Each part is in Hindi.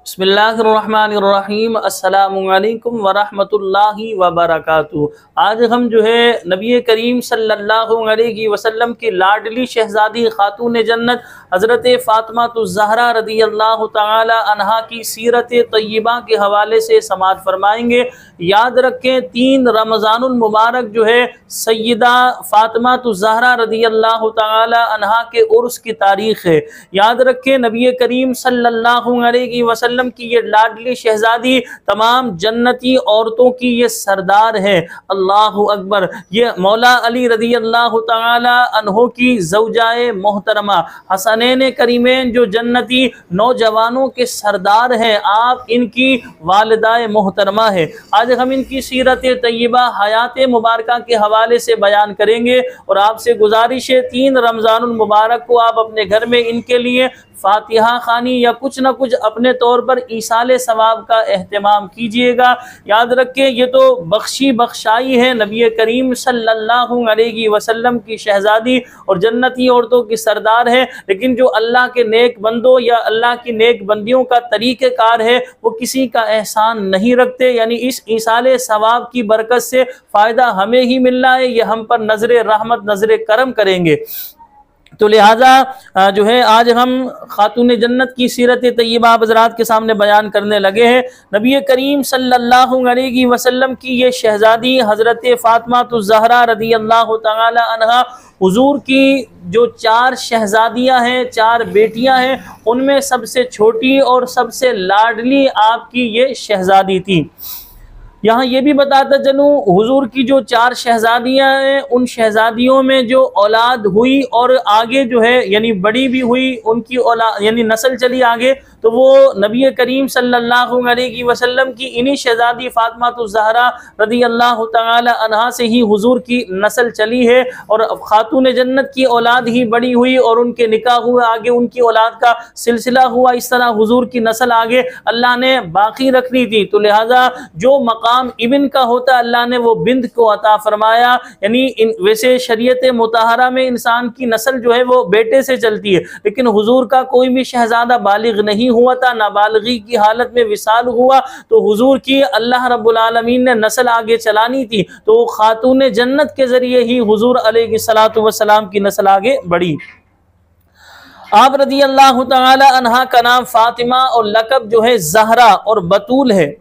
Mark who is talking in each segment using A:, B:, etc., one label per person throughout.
A: बिस्मिल्लाहिर्रहमानिर्रहीम अस्सलामुअलैकुम वरहमतुल्लाहि वबरकातुहू। आज हम नबी करीम सल्लल्लाहु अलैहि वसल्लम की लाडली शहजादी खातून जन्नत हज़रत फ़ातिमा रज़ियल्लाहु तआला अन्हा की सीरत तय्यबा के हवाले से समाअत फरमाएंगे। याद रखें 3 रमज़ानुल मुबारक सय्यदा फ़ातिमा रज़ियल्लाहु तआला अन्हा के उर्स की तारीख़ है। याद रखें नबी करीम सल्लल्लाहु अलैहि वसल्लम की ये लाडली शहजादी तमाम जन्नती औरतों की ये सरदार है। अल्लाहु अकबर। ये मौला अली रज़ियल्लाहु तआला अन्हो की ज़ौजाए मोहतरमा हसनैन करीमैन जो जन्नती नौजवानों के सरदार हैं, आप इनकी वालिदाए मोहतरमा है। आज हम इनकी सीरत तय्यबा हयात मुबारका के हवाले से बयान करेंगे और आपसे गुजारिश है 3 रमज़ानुल मुबारक को आप अपने घर में इनके लिए फातिहा खानी या कुछ न कुछ अपने तौर पर ईसाले सवाब का एहतमाम कीजिएगा। याद रखें ये तो बख्शी बख्शाई है, नबी करीम सल्लल्लाहु अलैहि वसल्लम की शहजादी और जन्नती औरतों की सरदार है, लेकिन जो अल्लाह के नेक बंदों या अल्लाह की नेक बंदियों का तरीक़ेकार है वो किसी का एहसान नहीं रखते। यानी इस ईसाले सवाब की बरकत से फ़ायदा हमें ही मिलना है, ये हम पर नज़र रहमत नज़र करम करेंगे। तो लिहाजा आज हम खातून जन्नत की सीरत तय्यबा हज़रात के सामने बयान करने लगे हैं। नबी करीम सल्लल्लाहु अलैहि वसल्लम की ये शहजादी हज़रत फ़ातिमा रज़ियल्लाहु तआला अन्हा हुजूर की जो 4 शहजादियाँ हैं, 4 बेटियाँ हैं, उनमें सबसे छोटी और सबसे लाडली आपकी ये शहजादी थी। यहाँ ये भी बताता चलूँ हुजूर की जो 4 शहजादियाँ हैं, उन शहजादियों में जो औलाद हुई और आगे यानी बड़ी भी हुई, उनकी औलाद यानी नस्ल चली आगे, तो वो नबी करीम सल्लल्लाहु अलैहि वसल्लम की इन्हीं शहजादी फ़ातिमा रज़ियल्लाहु तआला अन्हा से ही हुजूर की नस्ल चली है और खातून जन्नत की औलाद ही बड़ी हुई और उनके निकाह हुए, आगे उनकी औलाद का सिलसिला हुआ। इस तरह हुजूर की नस्ल आगे अल्लाह ने बाकी रखनी थी, तो लिहाजा जो मकाम इब्न का होता अल्लाह ने वो बिंद को अता फरमाया। यानी वैसे शरीयत मुतहरा में इंसान की नस्ल वो बेटे से चलती है, लेकिन हुजूर का कोई भी शहजादा बालिग नहीं हुआ था, नाबालिगी की हालत में विसाल हुआ, तो हुजूर की अल्लाह रब्बुल आलमीन ने नस्ल आगे चलानी थी, तो खातून जन्नत के जरिए ही हुजूर अलैहिस्सलातु वस्सलाम की नस्ल आगे बढ़ी। आप रज़ियल्लाहु तआला अन्हा का नाम फातिमा और लक़ब ज़हरा और बतूल है।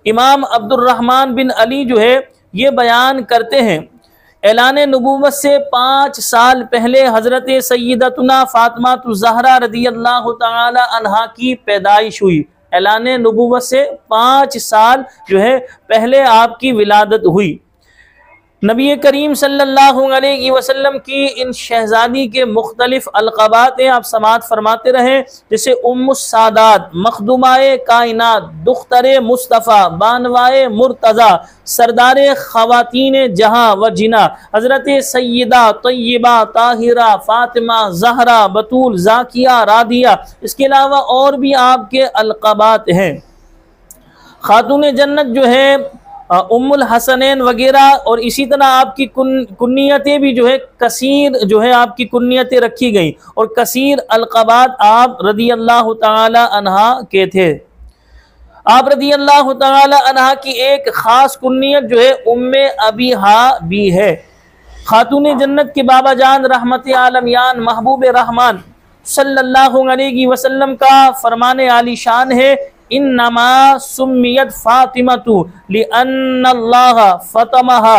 A: इमाम अब्दुर्रहमान बिन अली ये बयान करते हैं, ऐलान नबूवत से 5 साल पहले हज़रत सय्यदतुना फ़ातिमा ज़हरा रज़ियल्लाहु तआला अन्हा की पैदाइश हुई। ऐलान नबूवत से 5 साल पहले आपकी विलादत हुई। नबी करीम सल्लल्लाहु अलैहि वसल्लम की इन शहजादी के मुख्तलिफ अलक़ाबात हैं, आप समाअत फरमाते रहें, जैसे उम्मुस सादात, मखदुमाए कायनात, दुख्तरे मुस्तफ़ा, बानवाए मुर्तज़ा, सरदारे ख़वातीन जहाँ व जिना, हज़रत सय्यदा तय्यबा ताहिरा फ़ातिमा ज़हरा बतूल ज़ाकिया रादिया। इसके अलावा और भी आपके अलक़ाबात हैं। खातून जन्नत उम्मुल हसनैन वगैरह और इसी तरह आपकी कुन्नियतें भी कसीर आपकी कुन्नियतें रखी गई और कसीर अलक़ाबात आप रज़ियल्लाहु तआला अन्हा के थे। आप रज़ियल्लाहु तआला अन्हा की एक ख़ास कुन्नियत उम्मे अबीहा भी है। खातून जन्नत के बाबा जान रहमत आलमियान महबूब रहमान सल्लल्लाहु अलैहि वसल्लम का फरमाने आलीशान है, इन्नमा सुम्मियत फ़ातिमतु लिअन्नल्लाह फ़तमहा।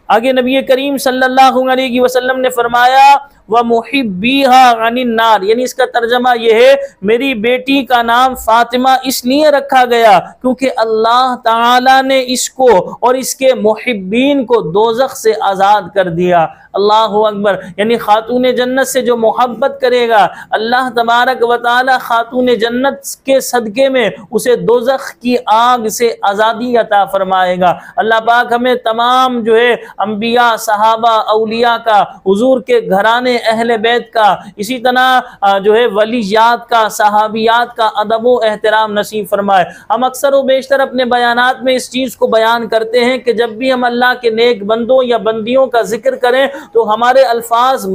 A: आगे नबी करीम सल्लल्लाहु अलैहि वसल्लम ने फरमाया व मुहिब्बीहा अनिन नार, यानी इसका तर्जमा यह है, मेरी बेटी का नाम फातिमा इसलिए रखा गया क्योंकि अल्लाह ताला ने इसको और इसके मुहिब्बीन को दोज़ख से आज़ाद कर दिया। अल्लाहु अकबर। यानी खातून जन्नत से जो मोहब्बत करेगा अल्लाह तबारक व तआला खातून जन्नत के सदक़े में उसे दोज़ख की आग से आज़ादी अता फरमाएगा। अल्लाह पाक हमें तमाम अंबिया, सहाबा, औलिया का, हुजूर के घराने अहले बैत का, इसी तरह जो है वलियात का, सहाबियात का अदब व एहतराम नसीब फरमाए। हम अक्सर व बेशतर अपने बयानात में इस चीज़ को बयान करते हैं कि जब भी हम अल्लाह के नेक बंदों या बंदियों का जिक्र करें तो हमारे अल्फाज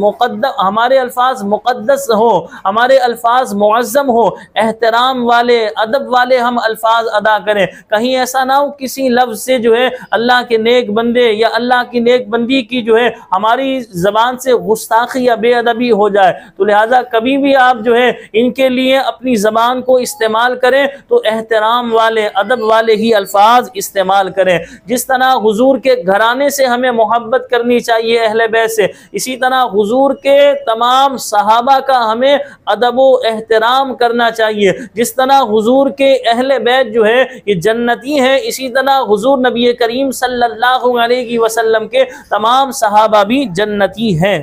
A: मुक़द्दस हो, हमारे अल्फाज मुअज़्ज़म हो, एहतराम वाले अदब वाले हम अल्फाज अदा करें। कहीं ऐसा ना हो किसी लफ्ज़ से जो है अल्लाह के नेक बंदे या अल्लाह की नेक बंदी की जो है हमारी ज़बान से गुस्ताखी या बेअदबी हो जाए। तो लिहाजा कभी भी आप जो है इनके लिए अपनी ज़बान को इस्तेमाल करें तो एहतराम वाले अदब वाले ही अल्फाज इस्तेमाल करें। जिस तरह हुजूर के घराने से हमें मोहब्बत करनी चाहिए अहले बैत से, इसी तरह हुजूर के तमाम सहाबा का हमें अदब व एहतराम करना चाहिए। जिस तरह हुजूर के अहले बैत जो है ये जन्नती हैं, इसी तरह हुजूर नबी करीम सल्लल्लाहु अलैहि वसल्लम के तमाम सहाबा भी जन्नती हैं।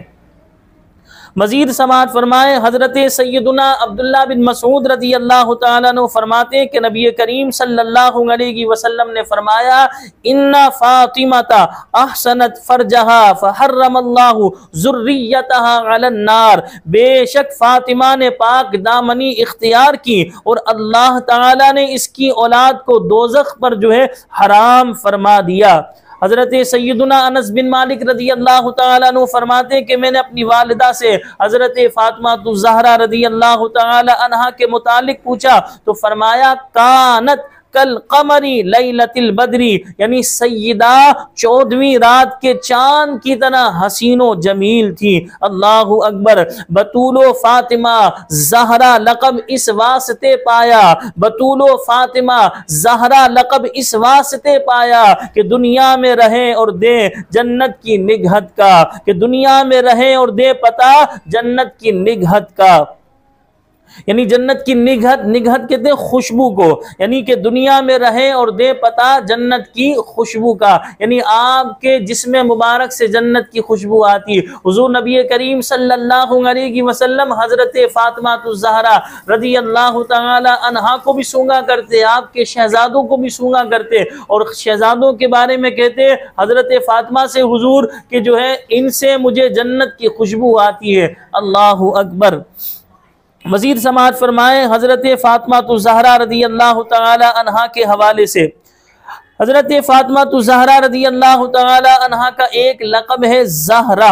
A: मजीद समाअत फरमाए, हज़रत सैयदुना अब्दुल्ला बिन मसूद रज़ी अल्लाह तआला अन्हु फरमाते हैं कि नबी करीम सल्लल्लाहु अलैहि वसल्लम ने फरमाया, इन्ना फातिमाता अहसनत फरजहा फहर्रमल्लाहु ज़ुर्रियतहा अलन नार। बेशक फातिमा ने पाक दामनी इख्तियार की और अल्लाह ताला ने इसकी औलाद को दोज़ख पर जो है हराम फरमा दिया। हज़रत सैयदुना अनस बिन मालिक रज़ी अल्लाह तआला अन्हु फरमाते हैं कि मैंने अपनी वालिदा से हज़रत फातिमा ज़हरा रज़ी अल्लाह तआला अन्हा के मुतालिक पूछा तो फरमाया, कानत कल कमरी लैलतिल बदरी, यानी सैयदा 14वीं रात के चांद की तरह हसीनो जमील थी। अल्लाहु अकबर। बतूलो फातिमा ज़हरा लक़ब इस वास्ते पाया, बतूलो फातिमा ज़हरा लक़ब इस वास्ते पाया कि दुनिया में रहे और दे जन्नत की निगहत का, कि दुनिया में रहे और दे पता जन्नत की निगहत का। यानी जन्नत की निगहत, निगहत कहते हैं खुशबू को, यानी कि दुनिया में रहे और दे पता जन्नत की खुशबू का, यानी आपके जिस्म मुबारक से जन्नत की खुशबू आती है। हुजूर नबी करीम सल्लल्लाहु अलैहि वसल्लम हज़रत फातिमा ज़हरा रज़ी अल्लाह तआला अन्हा को भी सूंघा करते, आपके शहजादों को भी सूंघा करते और शहजादों के बारे में कहते हज़रत फातिमा से हुजूर कि जो है इनसे मुझे जन्नत की खुशबू आती है। अल्लाहु अकबर। मज़ीद समाअत फरमाए, हज़रत फातिमा ज़हरा रज़ी अल्लाह तआला अन्हा के हवाले से, हज़रत फातिमा ज़हरा रज़ी अल्लाह तआला अन्हा का एक लक़ब है ज़हरा।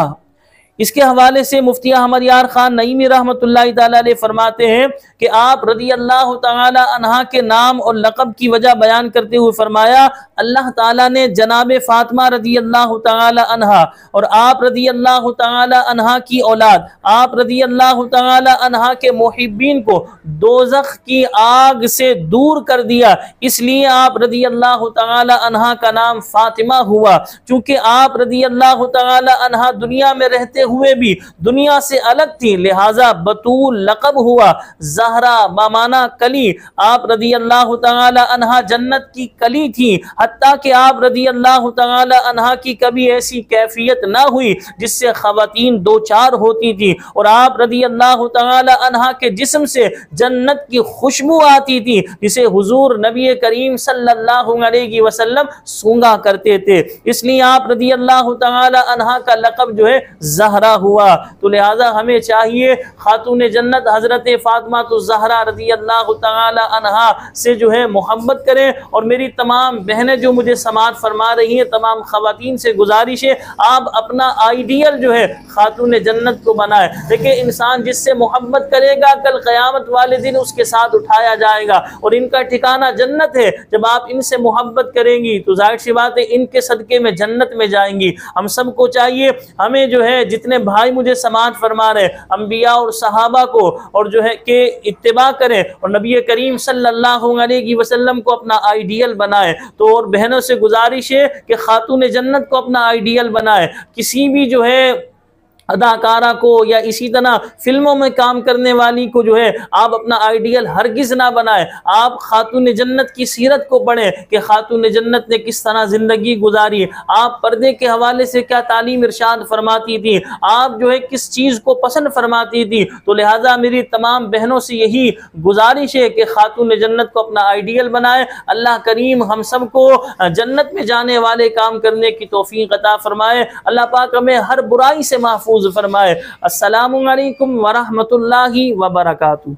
A: इसके हवाले से मुफ्ती अहमद यार खान नईमी रहमतुल्लाहि तआला अलैह फरमाते हैं कि आप रज़ी अल्लाह तआला अन्हा के नाम और लक़ब की वजह बयान करते हुए फरमाया, अल्लाह ताला ने जनाब फातिमा रज़ी अल्लाह तआला अन्हा और आप रज़ी अल्लाह तआला अन्हा की औलाद, आप रज़ी अल्लाह तआला अन्हा के मुहिब्बीन को दोज़ख की आग से दूर कर दिया, इसलिए आप रज़ी अल्लाह तआला अन्हा का नाम फातिमा हुआ। चूँकि आप रज़ी अल्लाह तआला अन्हा दुनिया में रहते हुए भी दुनिया से अलग थी, लिहाजा बतूल लक़ब हुआ। ज़हरा बामाना कली, आप रज़ी अल्लाह तआला अन्हा जन्नत की कली थी, हत्ता कि आप रज़ी अल्लाह तआला अन्हा की कभी ऐसी कैफियत ना हुई जिससे ख़वातीन दो चार होती थी, और आप रज़ी अल्लाह तआला अन्हा के जिस्म से जन्नत की खुशबू आती थी जिसे हुजूर नबी करीम सल्लल्लाहु अलैहि वसल्लम सूंघा करते थे, इसलिए आप रज़ी अल्लाह तआला अन्हा का लक़ब जो है ज़हरा हुआ। तो लिहाजा हमें चाहिए खातून जन्नत हज़रत फातिमा ज़हरा रज़ी अल्लाह तआला अन्हा से जो है मोहब्बत करें। और मेरी तमाम बहनें जो मुझे समाअत फरमा रही हैं, तमाम ख़वातीन से गुजारिश है आप अपना आइडियल जो है खातून जन्नत को बनाए। देखिए इंसान जिससे मोहब्बत करेगा कल क़यामत वाले दिन उसके साथ उठाया जाएगा और इनका ठिकाना जन्नत है। जब आप इनसे मोहब्बत करेंगी तो जाहिर सी बात है इनके सदक़े में जन्नत में जाएंगी। हम सबको चाहिए, हमें जो है जितने भाई मुझे समाअत फरमा रहे अंबिया और सहाबा को और जो है के इत्तिबा करें और नबी करीम सल्लल्लाहु अलैहि वसल्लम को अपना आइडियल बनाए। तो और बहनों से गुजारिश है कि खातून जन्नत को अपना आइडियल बनाए। किसी भी जो है अदाकारा को या इसी तरह फिल्मों में काम करने वाली को जो है आप अपना आइडियल हरगिज़ ना बनाए। आप खातून जन्नत की सीरत को पढ़ें कि खातून जन्नत ने किस तरह ज़िंदगी गुजारी, आप पर्दे के हवाले से क्या तालीम इरशाद फरमाती थी, आप जो है किस चीज़ को पसंद फरमाती थी। तो लिहाजा मेरी तमाम बहनों से यही गुजारिश है कि खातून जन्नत को अपना आइडियल बनाए। अल्लाह करीम हम सब को जन्नत में जाने वाले काम करने की तौफीक अता फरमाए। अल्लाह पाक हमें हर बुराई से महफूज महफूज फरमाए। अस्सलामु अलैकुम व रहमतुल्लाहि व बरकातुहू।